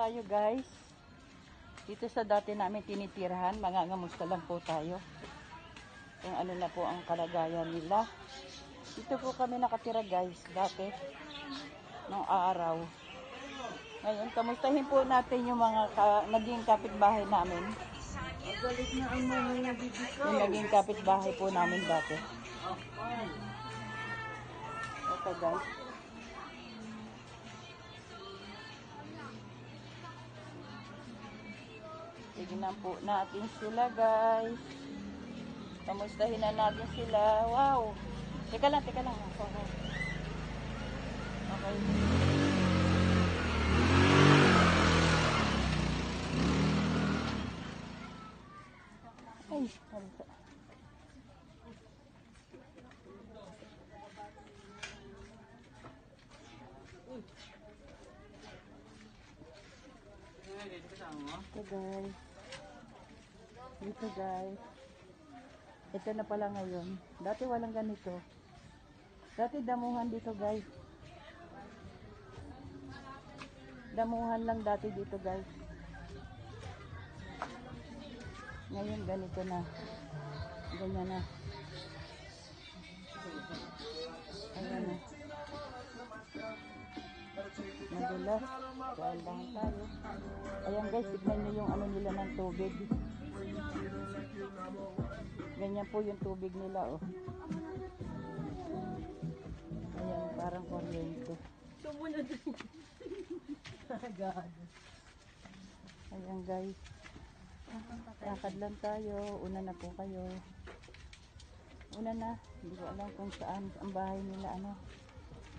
tayo guys. Dito sa dati namin tinitirahan, mangangamusta lang po tayo. Kung ano na po ang kalagayan nila. Dito po kami nakatira guys, dati. Nung araw. Ngayon, kamustahin po natin yung mga naging kapitbahay namin. Yung naging kapitbahay po namin dati. Okay guys. Tignan po natin sila guys. Kamustahin na natin sila. Wow. Teka lang. Okay. Ay, halika. Ito guys. Dito guys. Ito na pala ngayon. Dati walang ganito. Dati damuhan dito guys. Damuhan lang dati dito guys. Ngayon ganito na. Ganyan na. Ayan na. Madulas. Dahan-dahan tayo. Ayan guys, tignan nyo yung ano nila ng tubig. Ganyan po yung tubig nila, oh. Ayan, parang kuryente. Ayan guys. Lakad lang tayo. Una na po kayo. Una na. Hindi ko alam kung saan ang bahay nila, ano.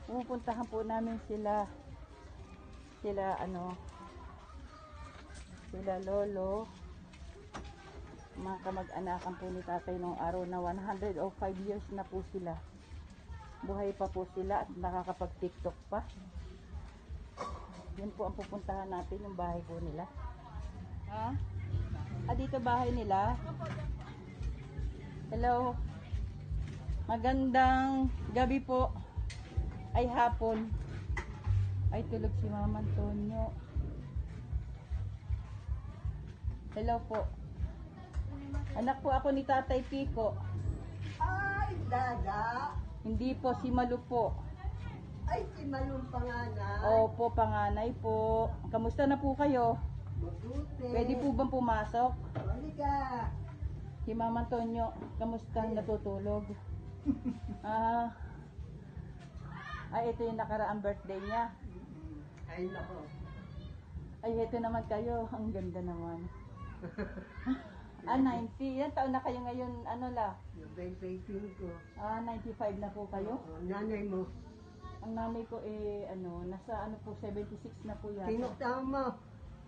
Pupuntahan po namin sila lolo, mga kamag-anakan po ni tatay nung araw na 105 years na po sila. Buhay pa po sila at nakakapag-tiktok pa. Yan po ang pupuntahan natin, yung bahay po nila. Ha? Dito bahay nila. Hello. Magandang gabi po. Ay hapon. Ay tulog si Mama Antonio. Hello po. Anak po ako ni Tatay Pico. Ay, Dada. Hindi po, si Malu po. Ay, si Malung panganay. Opo, panganay po. Kamusta na po kayo? Mabuti. Pwede po bang pumasok? Halika. Si Mama Antonio, kamusta? Natutulog? Ito yung nakaraang birthday niya. Ay, nako. Ay, ito naman kayo. Ang ganda naman. 90. Ilan taon na kayo ngayon? Ano la? Yung 25 ko. 95 na po kayo? Nanay mo. Ang nanay ko nasa po 76 na po yata. Sino tama?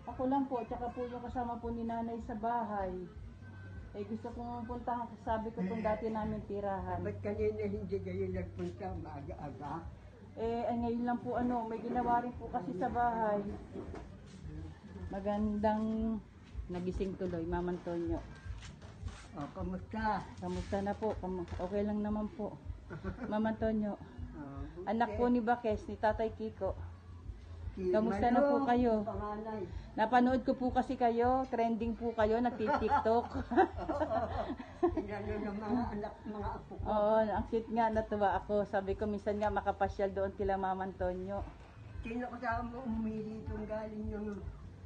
Ako lang po, tsaka po yung kasama po ni nanay sa bahay. Gusto kong puntahan, sabi ko itong dati namin tirahan. Ba't kanina hindi kayo nagpunta maaga-aga? Ngayon lang po may ginawa rin po kasi sa bahay. Magandang nagising tuloy, Mama Antonio. Kamusta? Kamusta na po? Okay lang naman po. Mama Antonio. Okay. Anak po ni Bakes, ni Tatay Kiko. Si Kamusta na po Malung, kayo? Panganay. Napanood ko po kasi kayo, trending po kayo, nagtitiktok. Tingnan nyo ng mga anak, mga apo ko. Oo, ang cute nga, natuwa ako. Sabi ko, minsan nga makapasyal doon kila Mama Antonio. Sino kasama umili itong galing yung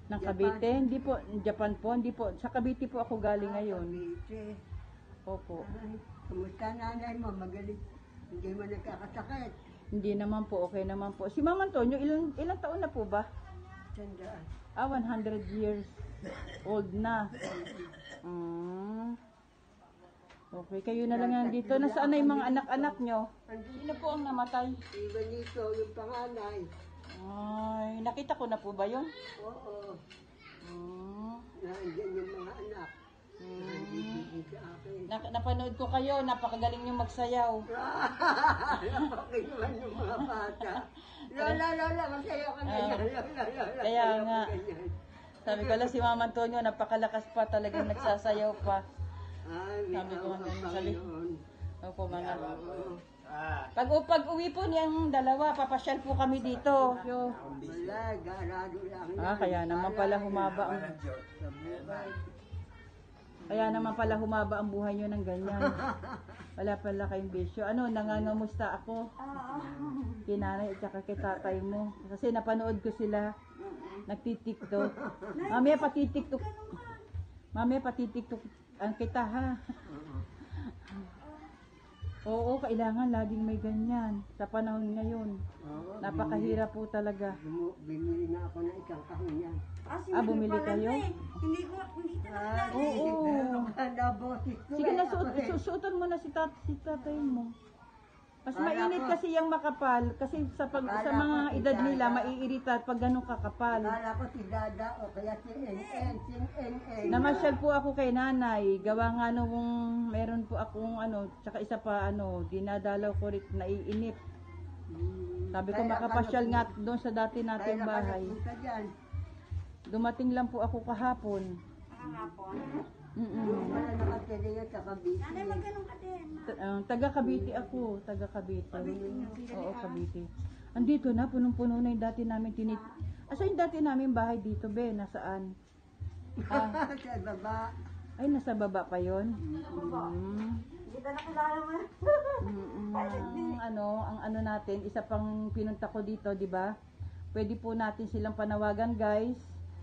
Ng Cavite? Hindi po, Japan po, hindi po. Sa Cavite po ako galing ngayon. Cavite. Opo. Ay, kumusta nanay mo? Magaling. Hindi mo nagkakasakit. Hindi naman po, okay naman po. Si Mama Antonio, ilang taon na po ba? Tandaan. 100 years old na. Okay, kayo na lang yan dito. Nasaan na yung mga anak-anak nyo? Sino po ang namatay? Iba nito, yung panganay. Ay, nakita ko na po ba yun? Oo. Hmm. Nandiyan yung mga anak. Nandiyan sa akin. Napanood ko kayo, napakagaling nyo magsayaw. Napakinuhan yung mga bata. Lola, masaya ka na yan. Lola, Kaya nga. Sabi ko lang si Mama Antonio, napakalakas pa, talagang nagsasayaw pa. Ay, may Sabi ko awa nga ang sa Panginoon. Opo, mga. Pag uwi po niyang dalawa, papasyal po kami dito. Yo. Wala, garado lang. Kaya naman pala humaba ang buhay niyo ng ganyan. Wala pala kayong bisyo. Ano, nangangamusta ako? Kinanay at saka kay tatay mo. Kasi napanood ko sila. Nagtitiktok. Mamaya patitiktok ang kita ha. Oo, kailangan laging may ganyan. Sa panahon ngayon. Napakahirap po talaga. Bumili na ako ng isang kahon yan. Bumili kayo? Hindi talaga. Oo. Sige na, susuotan mo na si tatay mo. Mas mainit kasi yung makapal. Kasi sa mga edad nila, maiirita pag ganun kakapal. Kala ko si Dada o kaya si NN. Namasyal po ako kay nanay. Gawa nga nung meron po akong tsaka isa pa dinadalaw ko rin naiinip. Sabi ko makapasyal nga doon sa dati nating bahay. Dumating lang po ako kahapon. Wala nakatili yun sa Cavite. Nanay, magganong ka din. Taga Cavite ako, taga Cavite. Oo, Cavite. Andito na, punong-puno na yung dati namin Asa yung dati namin bahay dito, be? Nasaan? Sa baba. Ay, nasa baba pa yon. Hindi ka nakilala mo. Ang ano natin, isa pang pinunta ko dito, di ba? Pwede po natin silang panawagan, guys.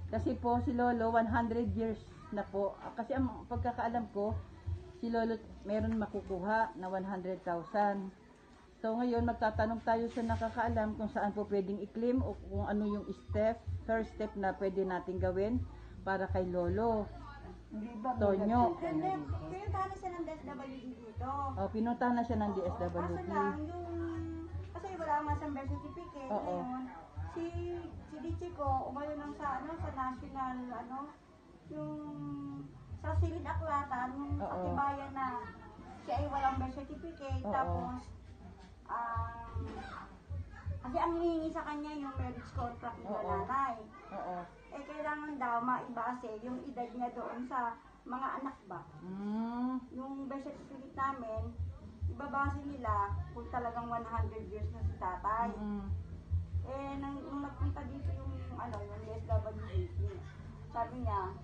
Kasi po si Lolo 100 years na po. Kasi ang pagkakaalam ko, si Lolo meron makukuha na 100,000. So ngayon magtatanong tayo sa nakakaalam kung saan po pwedeng i-claim o kung ano yung first step na pwede natin gawin para kay Lolo. Hindi ba Tonyo. Pinuntahan na siya ng DSWD dito. Pinuntahan na siya ng Kaso DSWD. lang, kasi wala nga sa birth certificate. Oo. Ngayon, si Dichi ko, umayo lang sa national, yung sa silid aklatan, yung Oo. katibayan na siya ay walang birth certificate. Oo. Tapos, kasi ang hihingi sa kanya yung marriage contract ng Oo. nanay. Oo. Kailangan daw maibase yung edad niya doon sa mga anak ba. Yung birth certificate namin, ibabase nila kung talagang 100 years na si tatay. Nung nagpunta dito yung DSWD, sabi niya,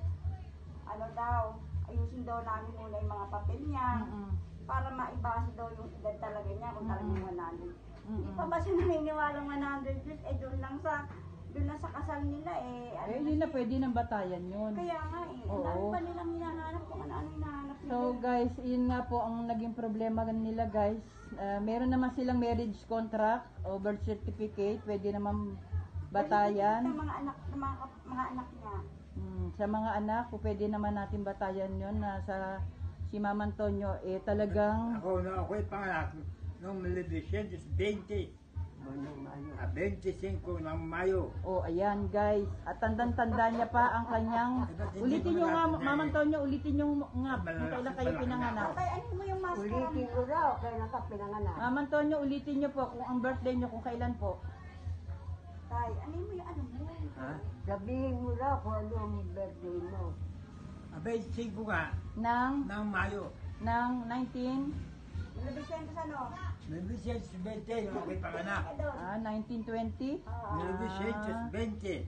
ayusin daw namin muna yung mga papel niya para maibase daw yung edad talaga niya kung talagang 100. Hindi pa ba siya naniniwalang 100 years? Doon na sa kasal nila Hindi na pwede ng batayan yun. Kaya nga Oo. ang dami pa nilang hinahanap kung ano hinahanap nila. So guys, yun nga po ang naging problema nila guys. Meron naman silang marriage contract o birth certificate, pwede naman batayan. Sa mga anak, mga anak niya. Sa mga anak, pwede naman natin batayan yun na si Mama Antonio talagang Ako'y panganak noong 1920. 25 ng Mayo. ayan guys. At tanda niya pa ang kanyang ulitin nyo nga, Mama Antonio, ulitin nyo nga kung kailan kayo pinanganak. Tatay, ano mo yung mask ko? Ulitin ko raw, kaya nakapinanganak. Mama Antonio, ulitin nyo po kung ang birthday nyo kung kailan po. Tay, ano mo yung ano mo? Ha? Sabihin mo raw kung ano ang birthday mo. 25 nga ng ng Mayo. 19 Nalabisyan ko sa ano? 1920 yung ako'y panganak. 1920. 1920.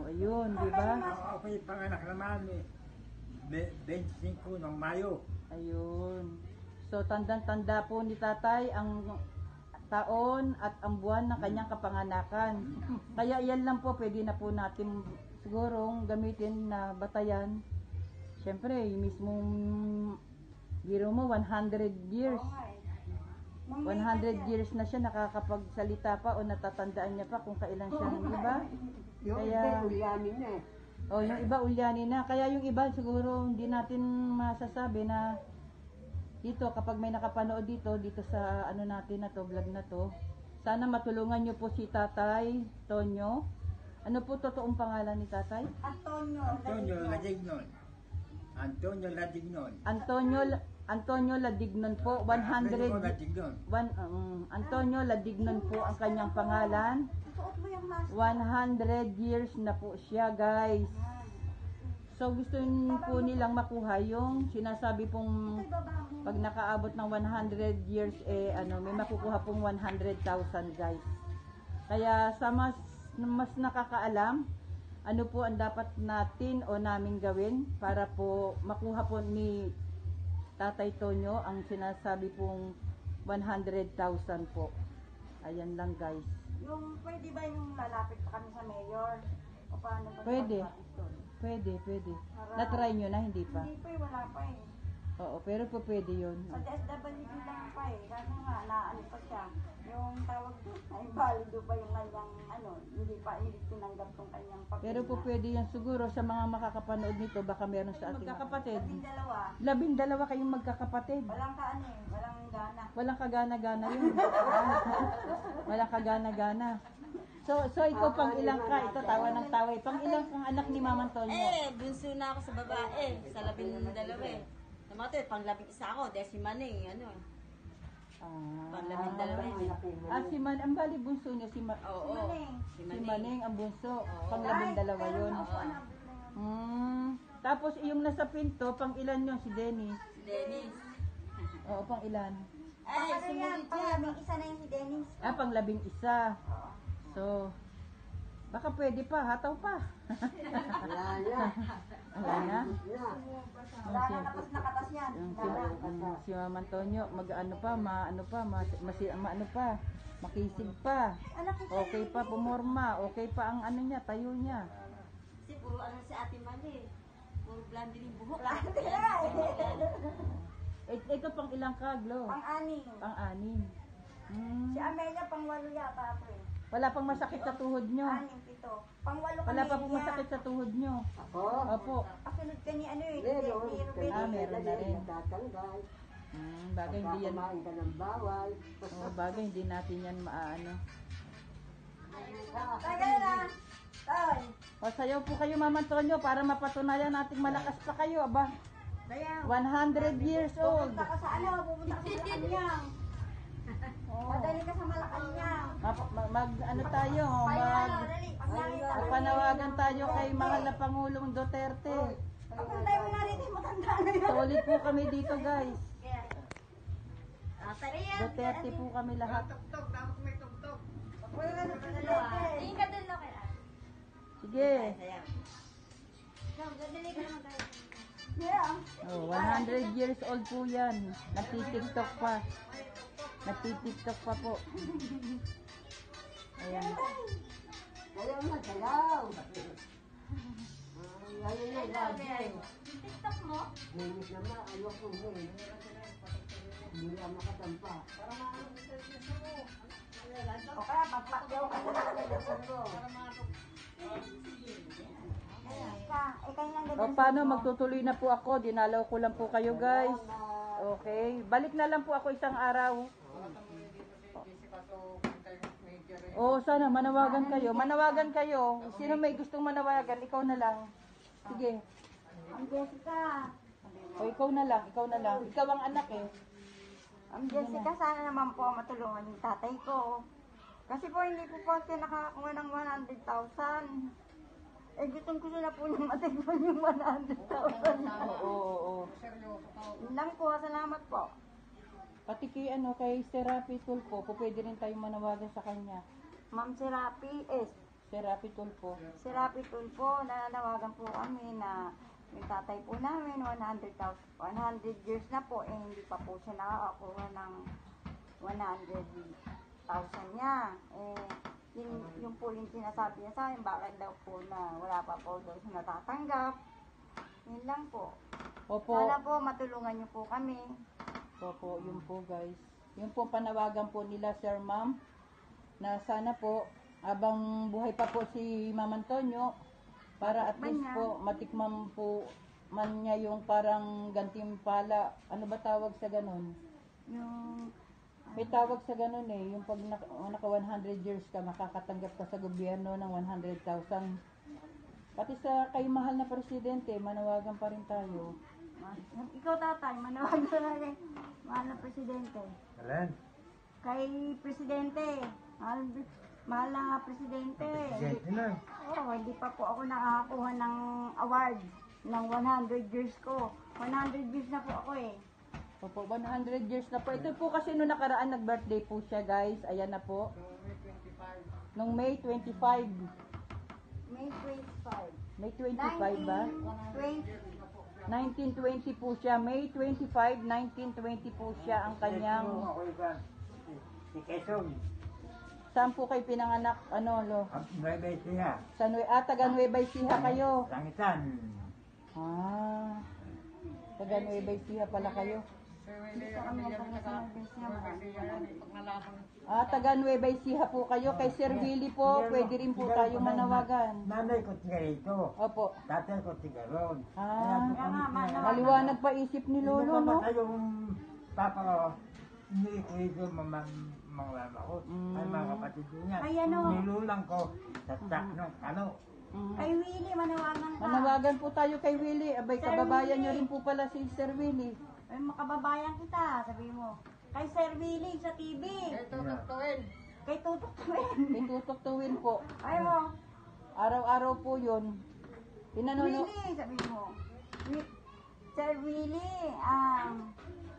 Ayun, di ba? Ako'y panganak naman 25 ng Mayo. Ayun. So tandang-tanda po ni Tatay ang taon at ang buwan ng kanyang kapanganakan. Kaya yan lang po pwede na po natin sigurong gamitin na batayan. Siyempre, yung mismong biro mo 100 years. 100 years na siya nakakapagsalita pa o natatandaan niya pa kung kailan siya, di ba? Yung Kaya- iba, ulyanin na eh. Yung iba ulyanin na. Kaya yung iba siguro hindi natin masasabi na dito kapag may nakapanood dito sa natin na to, vlog na to. Sana matulungan niyo po si Tatay Tonyo. Ano po totoong pangalan ni Tatay? Antonio. Antonio Ladignon. Antonio Ladignon. Antonio Ladignon po, 100 Ladignon. Antonio Ladignon po ang kanyang pangalan. Suot mo yung mask. 100 years na po siya, guys. So gusto po nilang makuha yung sinasabi pong pag nakaabot ng 100 years may makukuha pong 100,000 guys. Kaya sa mas nakakaalam, ano po ang dapat natin o namin gawin para po makuha po ni Tatay Tonyo ang sinasabi pong 100,000 po. Ayan lang guys. Yung pwede ba yung lalapit pa kami sa mayor? O paano ba? Pwede. Pwede. Na-try nyo na, hindi pa? Hindi pa wala pa eh. Oo, pero po pwede yun. Sa DSWD lang pa eh. Kasi nga, naano pa siya. Yung tawag doon, ay valido pa yung kanyang, hindi tinanggap tong kanyang papel. Pero po pwede yan siguro sa mga makakapanood nito, baka meron sa ating magkakapatid. 12 kayong magkakapatid. Walang walang gana. Walang kagana-gana yun. Walang kagana-gana. So ikaw pang ilang ka? Ito tawa ng tawa. Pang ilang kang anak ni Mama Antonio? Bunso na ako sa babae. Sa 12 eh. Namatay, pang 11 ako. Dahil si Manny, pang 12 eh. Si Man, ang bali bunso niya si Oo. Si Maneng ang bunso. Pang 12 yun. Tapos yung nasa pinto, pang ilan yun si Dennis? Si Dennis. Oo, pang ilan? Ay, sumunod yan. Isa na yung si Dennis. Pang 11. So, baka pwede pa, hataw pa. Wala na. Wala na? Wala na katas yan. Si Mama Antonio, makisig pa. Okay pa, pumorma. Okay pa ang ano niya, tayo niya. Kasi puro si Ate Manny. Puro blonde din buhok. Ito pang ilang ka, Glo? Pang-anim. Pang-anim. Si Amelia pang-8 yata po eh. Wala pang masakit sa tuhod nyo. 6, 7. Pang-8 Wala pa pong masakit sa tuhod nyo. Opo. Kasunod ka ni Meron na rin. Bagay hindi yan. Bagay hindi natin yan maano. Tagal na. Toy. O sayaw po kayo, Mama Antonio, para mapatunayan nating malakas pa kayo, aba. 100 years old. Pupunta ka sa Malacanang. Madali ka sa Malacanang. Panawagan tayo kay mahal na Pangulong Duterte. Pagkantay mo na rin, matanda na yun. Solid po kami dito, guys. Duterte po kami lahat. Tingin ka dun lang kaya. Sige. Dadali ka naman tayo. Yeah. 100 years old po yan. Nagtitiktok pa. Nagtitiktok pa po. Ayan. TikTok mo? O kaya papakyaw ka O paano, magtutuloy na po ako. Dinalaw ko lang po kayo, guys. Okay. Balik na lang po ako isang araw. Sana manawagan kayo. Manawagan kayo. Sino may gustong manawagan, ikaw na lang. Sige. Ang Jessica. O ikaw na lang, ikaw na lang. Ikaw ang anak eh. Ang Jessica, sana naman po matulungan yung tatay ko. Kasi po hindi po siya nakakakuha ng 100,000. Gustong gusto na po niyang matigman yung 100,000. Oo. Yun lang po, salamat po. Pati kay Serapi Tulpo, pwede rin tayong manawagan sa kanya. Ma'am Serapi Serapi Tulpo. Serapi Tulpo, nananawagan po kami na yung tatay po namin, 100 years na po, hindi pa po siya nakakakuha ng 100,000 niya. Yung po yung sinasabi niya sa akin, bakit daw po na wala pa po daw siya natatanggap. Yun lang po. Opo. Sana po matulungan niyo po kami. Opo, yun po guys. Yun po panawagan po nila Sir Ma'am na sana po habang buhay pa po si Ma'am Antonio para at least po matikman po man niya yung parang gantimpala. Ano ba tawag sa ganun? Yung May tawag sa ganun eh, yung pag naka 100 years ka, makakatanggap ka sa gobyerno ng 100,000. Pati sa kay mahal na presidente, manawagan pa rin tayo. ikaw tatay, manawagan na kay mahal na presidente. Alan? Kay presidente, mahal na presidente. Presidente na. Hindi pa po ako nakakakuha ng award. ng 100 years ko. 100 years na po ako eh. Opo, 100 years na po. Ito po kasi nung nakaraan nag-birthday po siya, guys. Ayan na po. Nung May 25. May 25. May 25 ba? 1920. 1920 po siya. May 25, 1920 po siya ang kanyang... Ako iba, si Quezon. Saan po kayo pinanganak? Ano, lo? Nueva Ecija. Taga Nueva Ecija kayo. Sangitan. Ah. Taga Nueva Ecija pala kayo. Gusto kami magpunta sa Nueva. Ah, taga Nueva Ecija po kayo. Kay Sir Willie po, pwede rin po tayong manawagan. Nanay ko tiga rito. Opo. Tatay ko tiga ron. Ah, manawagan. maliwanag pa isip ni Lolo, no? Hindi yung papa ko, hindi ko ito mga mama ko. Ay mga kapatid ko niya. Ay, ano? Nilulang ko sa sak ng kano. Kay Willie, manawagan ka. Manawagan po tayo kay Willie. Abay, Sir kababayan Willie. nyo rin po pala si Sir Willie. Ay, makababayan kita, sabi mo. Kay Sir Willie sa TV. Kay Tutok Twin. May tutuktuwin po. Ay mo, Araw-araw po yun. Pinanono. Willie, sabi mo. Sir Willie,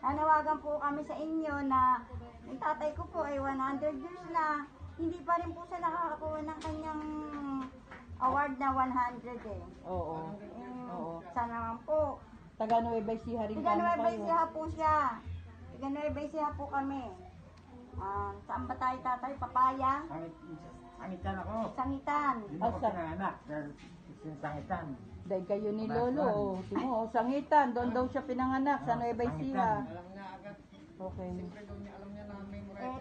nanawagan po kami sa inyo na yung tatay ko po ay 100 years na. Hindi pa rin po siya nakakakuha ng kanyang award na 100 eh. Oo. Oo. Sana naman po. Taga Nueva Ecija rin Tiga kamo Nueva kayo. Ecija po siya. Tiga Nueva Ecija po kami. Saan ba tayo tatay? Papaya? Sangitan ako. Sangitan. Hindi ako pinanganak. Sangitan. Dahil kayo ni Lolo. Oh. Timo, Sangitan. Doon daw siya pinanganak sa Nueva Ecija. Okay.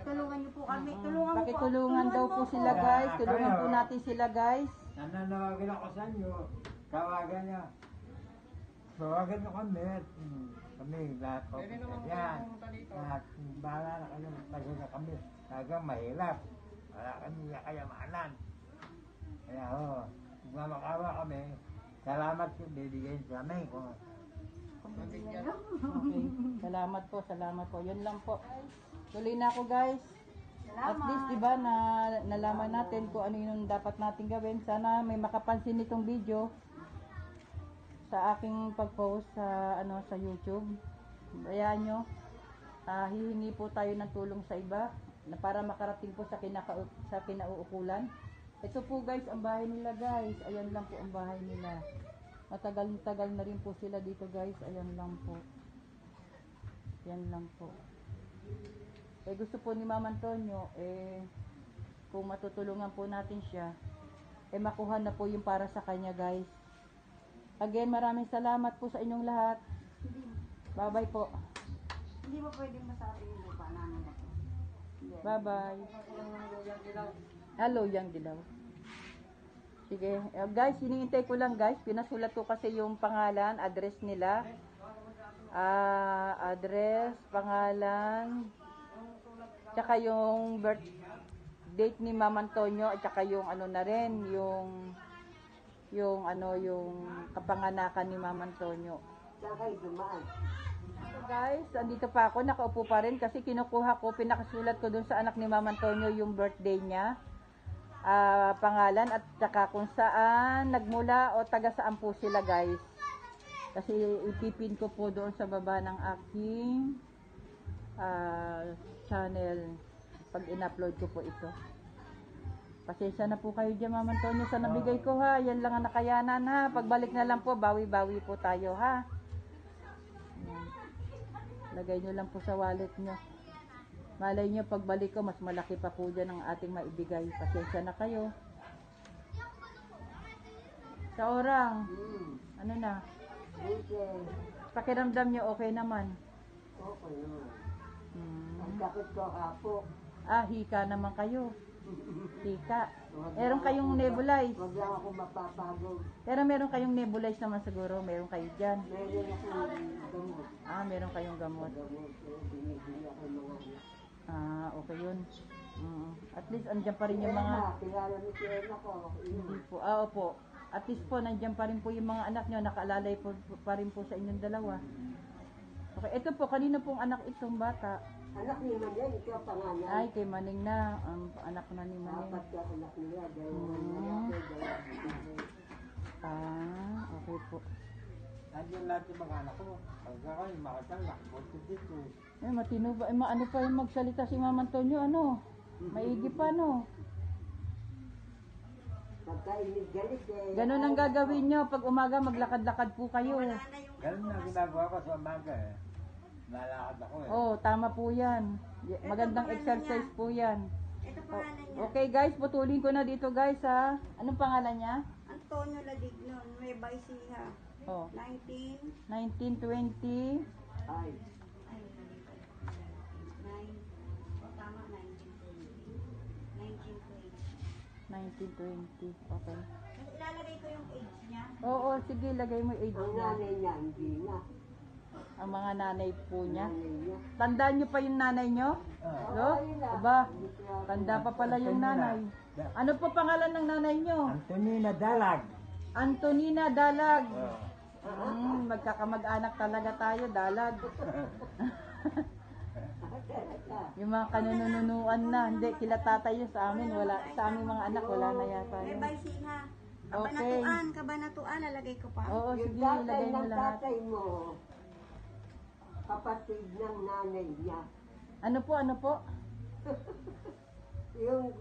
Tulungan niyo po kami. Tulungan mo po. Pakitulungan daw po mo sila, po. guys. Tulungan po natin sila, guys. Nananawagan ako sa inyo. Tawagan niya. Tawagan niyo kami. Kami lahat po. Yan. Lahat. Bahala na kayo. Tago na kami. Talagang mahirap. Wala kami kayamanan. Kaya kung mamakawa kami, salamat yung bibigyan sa amin. Okay. Salamat po, salamat po. Yun lang po. Tuloy na ako, guys. At least, diba, nalaman natin kung ano yung dapat natin gawin. Sana may makapansin nitong video sa aking pag-post sa, sa YouTube. Bayaan nyo, hihingi po tayo ng tulong sa iba na para makarating po sa kinauukulan. Ito po, guys, ang bahay nila, guys. Ayan lang po ang bahay nila. Matagal na rin po sila dito, guys. Ayan lang po. Yan lang po. Gusto po ni Mama Antonio, kung matutulungan po natin siya, makuha na po yung para sa kanya, guys. Again, maraming salamat po sa inyong lahat. Bye-bye po. Hindi mo pwedeng masabi yung lupa namin na po. Bye-bye. Hello, Yang Dilaw. Sige. Guys, hinihintay ko lang, guys. Pinasulat ko kasi yung pangalan, address nila. Address, pangalan, tsaka yung birth date ni Mama Antonio, at tsaka yung na rin, yung kapanganakan ni Mama Antonio. So guys, andito pa ako, nakaupo pa rin kasi kinukuha ko, pinakasulat ko dun sa anak ni Mama Antonio yung birthday niya, pangalan, at tsaka kung saan nagmula o taga saan po sila, guys. Kasi ipipin ko po doon sa baba ng aking channel pag in-upload ko po ito. Pasensya na po kayo dyan, Mama Antonio, sa nabigay ko, ha. Yan lang ang nakayanan, ha. Pagbalik na lang po, bawi-bawi po tayo, ha. Ayan. Lagay nyo lang po sa wallet nyo. Malay nyo, pagbalik ko, mas malaki pa po dyan ang ating maibigay. Pasensya na kayo. Sa orang, ano na? Pakiramdam nyo, okay naman? Okay naman. Ang sakit ko kapo. Hika naman kayo. Hika. Meron kayong nebulize. Huwag lang ako mapapagod. Pero meron kayong nebulize naman siguro. Meron kayo dyan. Meron akong gamot. Meron kayong gamot. Binibili ako mga Okay yun. At least andyan pa rin yung mga... kilala ni Fiona ko. Hindi po. Opo. At least po, nandyan pa rin po yung mga anak nyo. Nakaalalay po pa rin po sa inyong dalawa. Okay. Ito po, kanino pong anak itong bata? Anak ni Manin, ito ang pangalan. Ay, kay Maning na. Ang anak na ni Maning. Apat ka anak nila. Dahil Okay po. yung lahat ng mga anak ko. Pagka kayo makatangak, buti dito. Matino ba? Ano pa yung magsalita si Mama Antonio, ano? Maigi pa, no? Pagka-galit eh. Ganun ang gagawin nyo. Pag umaga, maglakad-lakad po kayo. Wala na yung Ganun ang ginagawa ko sa umaga eh. Nalakad ako eh. Oh, tama po yan. Magandang exercise po yan. Ito pangalan niya. Okay guys, putulin ko na dito guys ha. Anong pangalan niya? Antonio Ladignon, Nueva Ecija. Oh, 19. 1920. Ay, mali pala. 9. O, tama, 1920. 1920. 1920. Okay. Kasi ilalagay ko yung age niya. Oo, sige, lagay mo yung age Ang niya. nanay niya, hindi na. Ang mga nanay po niya. Nanay niya. Tandaan niyo pa yung nanay niyo? No? Aba, tanda pa pala yung nanay. Ano po pangalan ng nanay niyo? Antonina Dalag. Antonina Dalag. Magkakamag-anak talaga tayo, Dalag. Yung mga kanununuan na, hindi, kila tatay yun sa amin, wala, sa aming mga anak, wala na yata yun. Nueva Ecija. Okay. Kabanatuan, nalagay ko pa. Oo, sige, ilagay mo lahat. mo, kapatid ng nanay niya. Ano po? Yung,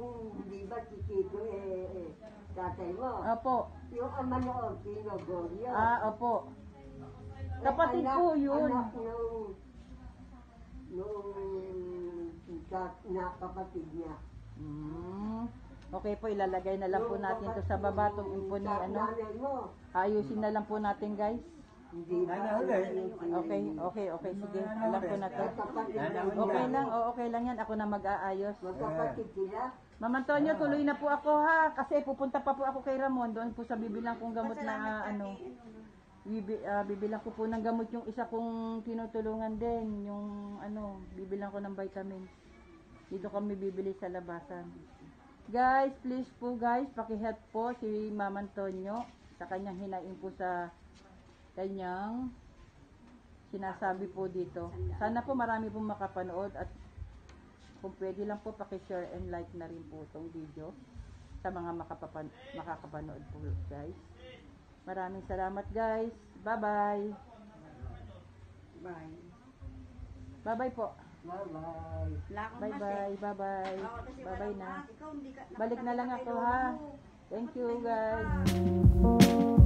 di ba, si Tito, tatay mo. Opo. Yung ama noon, Tino Gorio. Opo. Kapatid po yun. Anak na kapatid niya. Okay po, ilalagay na lang po natin to sa baba, itong info ni ano. Nanay mo, Ayusin na lang po natin guys. hindi ba? Okay, sige, alam ko na to. Kapatid Okay lang, okay lang yan, ako na mag-aayos. Magkapatid sila. Ma'am Antonio, tuloy na po ako ha, kasi pupunta pa po ako kay Ramon, doon po sa bibilang kong gamot na ano. Bibilang ko po ng gamot yung isa kong tinutulungan din, yung ano, bibilang ko ng vitamins. Dito kami bibili sa labasan. Guys, please po guys, paki-help po si Ma'am Antonio sa kanyang hinaing po sa kanyang sinasabi po dito. Sana po marami pong makapanood at kung pwede lang po paki-share and like na rin po itong video sa mga makakapanood po guys. Maraming salamat guys. Bye-bye. Bye. Bye-bye po. Bye-bye. Bye-bye. Bye-bye. Bye-bye na. Ikaw, hindi ka, Balik na lang ako ha. mo. Thank you guys.